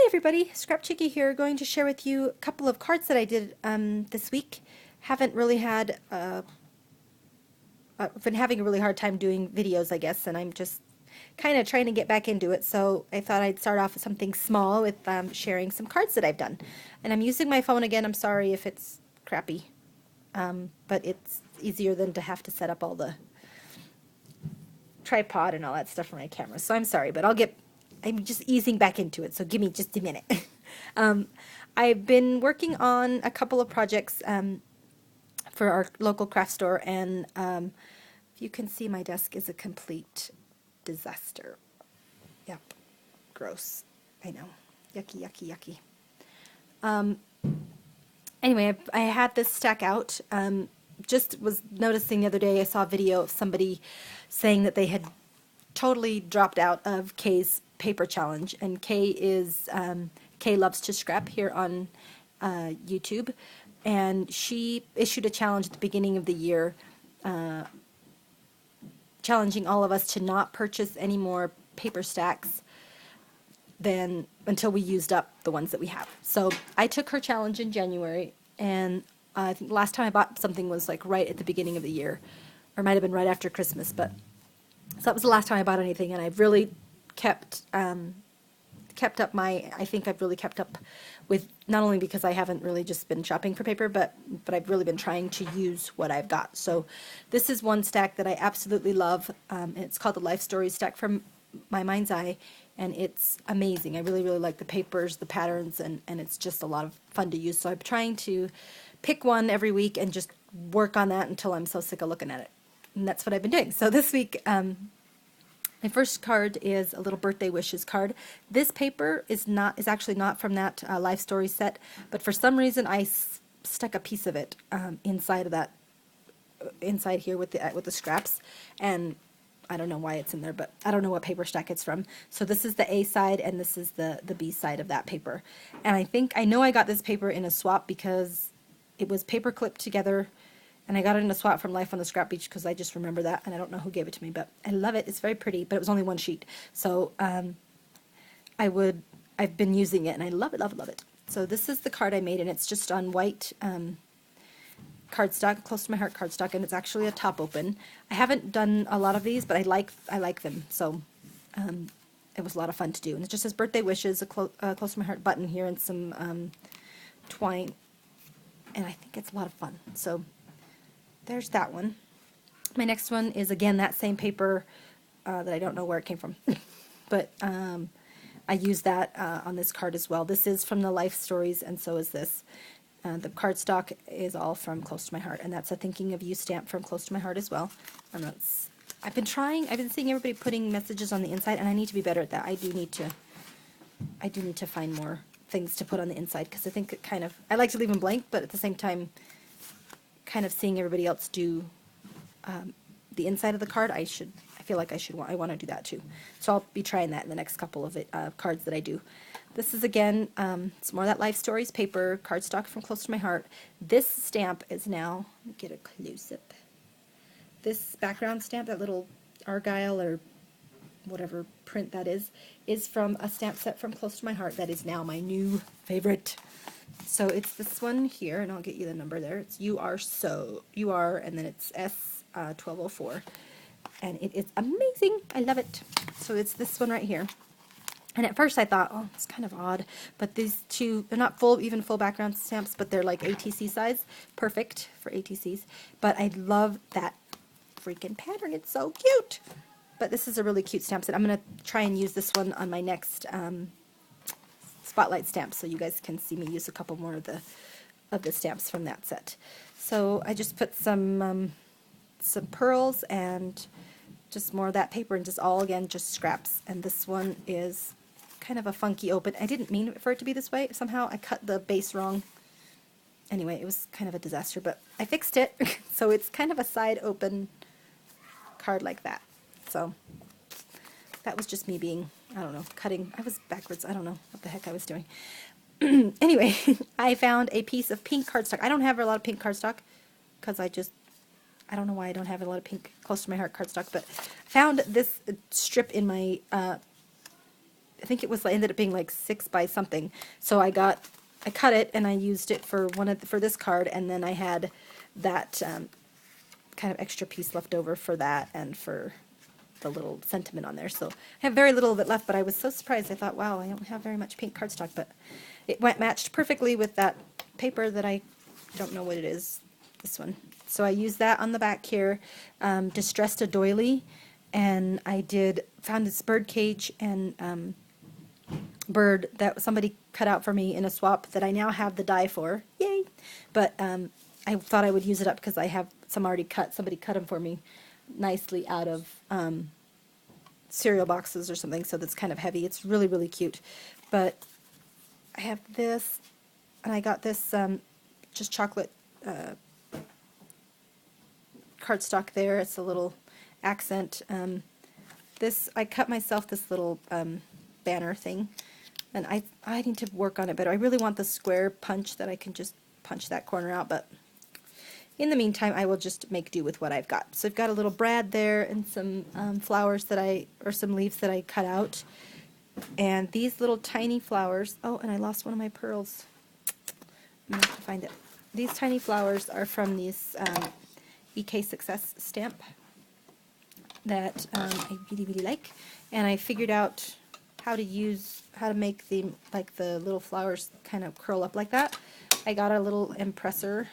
everybody, Scrapchicky here, going to share with you a couple of cards that I did this week. Haven't really had, I've been having a really hard time doing videos, I guess, and I'm just kind of trying to get back into it, so I thought I'd start off with something small with sharing some cards that I've done. And I'm using my phone again. I'm sorry if it's crappy, but it's easier than to have to set up all the tripod and all that stuff for my camera, so I'm sorry, but I'm just easing back into it, so give me just a minute. I've been working on a couple of projects for our local craft store, and if you can see, my desk is a complete disaster. Yep, gross. I know. Yucky, yucky, yucky. Anyway, I had this stack out. Just was noticing the other day, I saw a video of somebody saying that they had totally dropped out of Kay's paper challenge, and Kay is Kay Loves to Scrap here on YouTube, and she issued a challenge at the beginning of the year, challenging all of us to not purchase any more paper stacks until we used up the ones that we have. So I took her challenge in January, and I think the last time I bought something was like right at the beginning of the year, or it might have been right after Christmas, but so that was the last time I bought anything, and I've really kept up I think I've really kept up with, not only because I haven't really just been shopping for paper, but I've really been trying to use what I've got. So this is one stack that I absolutely love, and it's called the Life Stories stack from My Mind's Eye, and it's amazing. I really, really like the papers, the patterns, and it's just a lot of fun to use. So I'm trying to pick one every week and just work on that until I'm so sick of looking at it. And that's what I've been doing. So this week, my first card is a little birthday wishes card. This paper is actually not from that Life Story set, but for some reason I stuck a piece of it inside of that, inside here with the scraps, and I don't know why it's in there, but I don't know what paper stack it's from. So this is the A side, and this is the B side of that paper. And I know I got this paper in a swap because it was paper clipped together. And I got it in a swap from Life on the Scrap Beach because I just remember that, and I don't know who gave it to me, but I love it. It's very pretty, but it was only one sheet. So I've been using it, and I love it, love it, love it. So this is the card I made, and it's just on white cardstock, close to my heart cardstock, and it's actually a top open. I haven't done a lot of these, but I like them. So it was a lot of fun to do. And it just says birthday wishes, a close to my heart button here, and some twine, and I think it's a lot of fun. So there's that one. My next one is, again, that same paper that I don't know where it came from, but I use that on this card as well. This is from the Life Stories, and so is this. The cardstock is all from Close to My Heart, and that's a Thinking of You stamp from Close to My Heart as well. And I've been seeing everybody putting messages on the inside, and I need to be better at that. I do need to find more things to put on the inside, because I think I like to leave them blank, but at the same time, kind of seeing everybody else do the inside of the card, I want to do that too. So I'll be trying that in the next couple of cards that I do. This is, again, it's more of that Life Stories paper, cardstock from Close to My Heart. This stamp is now, let me get a close-up. This background stamp, that little Argyle or whatever print that is from a stamp set from Close to My Heart that is now my new favorite. So it's this one here, and I'll get you the number there. It's You Are, and then it's S1204, and it is amazing. I love it. So it's this one right here. And at first I thought, oh, it's kind of odd, but these two, they're not even full background stamps, but they're like ATC size, perfect for ATCs. But I love that freaking pattern. It's so cute. But this is a really cute stamp set. I'm going to try and use this one on my next spotlight stamps, so you guys can see me use a couple more of the stamps from that set. So I just put some pearls and just more of that paper, and just all, again, just scraps. And this one is kind of a funky open. I didn't mean for it to be this way. Somehow I cut the base wrong. Anyway, it was kind of a disaster, but I fixed it. So it's kind of a side open card like that. So that was just me being, I don't know, cutting. I was backwards. I don't know what the heck I was doing. Anyway, I found a piece of pink cardstock. I don't have a lot of pink cardstock because I don't know why I don't have a lot of pink Close to My Heart cardstock, but I found this strip in my I think it was ended up being like 6 by something. So I cut it and I used it for for this card, and then I had that kind of extra piece left over for that and for the little sentiment on there. So I have very little of it left, but I was so surprised. I thought, wow, I don't have very much pink cardstock, but it matched perfectly with that paper that I don't know what it is, this one. So I used that on the back here, distressed a doily, and I found this bird cage and bird that somebody cut out for me in a swap that I now have the die for. Yay! But I thought I would use it up because I have some already cut. Somebody cut them for me nicely out of cereal boxes or something, so that's kind of heavy. It's really, really cute. But I have this, and I got this just chocolate cardstock there. It's a little accent. I cut myself this little banner thing, and I need to work on it better. I really want the square punch that I can just punch that corner out, but in the meantime, I will just make do with what I've got. So I've got a little brad there and some flowers or some leaves that I cut out. And these little tiny flowers, oh, and I lost one of my pearls. I'm going to have to find it. These tiny flowers are from this EK Success stamp that I really, really like. And I figured out how to make the little flowers kind of curl up like that. I got a little impressor.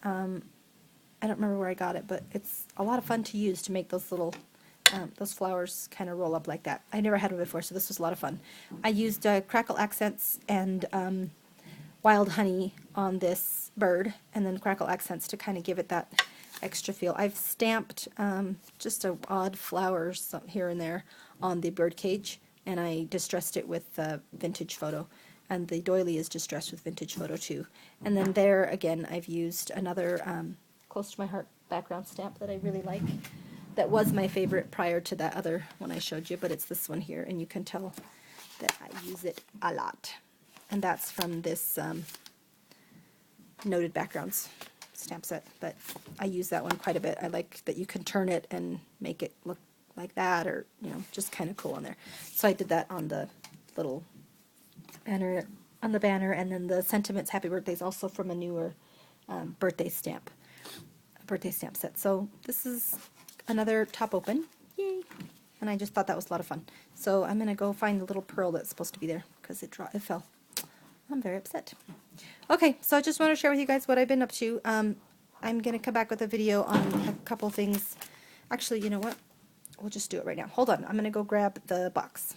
I don't remember where I got it, but it's a lot of fun to use to make those little those flowers kind of roll up like that. I never had them before, so this was a lot of fun. I used crackle accents and wild honey on this bird, and then crackle accents to kind of give it that extra feel. I've stamped just odd flowers here and there on the bird cage, and I distressed it with vintage photo. And the doily is distressed with vintage photo too. And then there again, I've used another close to my heart background stamp that I really like. That was my favorite prior to that other one I showed you, but it's this one here, and you can tell that I use it a lot. And that's from this Noted Backgrounds stamp set, but I use that one quite a bit. I like that you can turn it and make it look like that, or just kind of cool on there. So I did that on the little banner, and then the sentiments happy birthday is also from a newer birthday stamp set. So this is another top open, yay! And I just thought that was a lot of fun. So I'm gonna go find the little pearl that's supposed to be there because it fell. I'm very upset. Okay, so I just want to share with you guys what I've been up to. I'm gonna come back with a video on a couple things. Actually, you know what? We'll just do it right now. Hold on, I'm gonna go grab the box.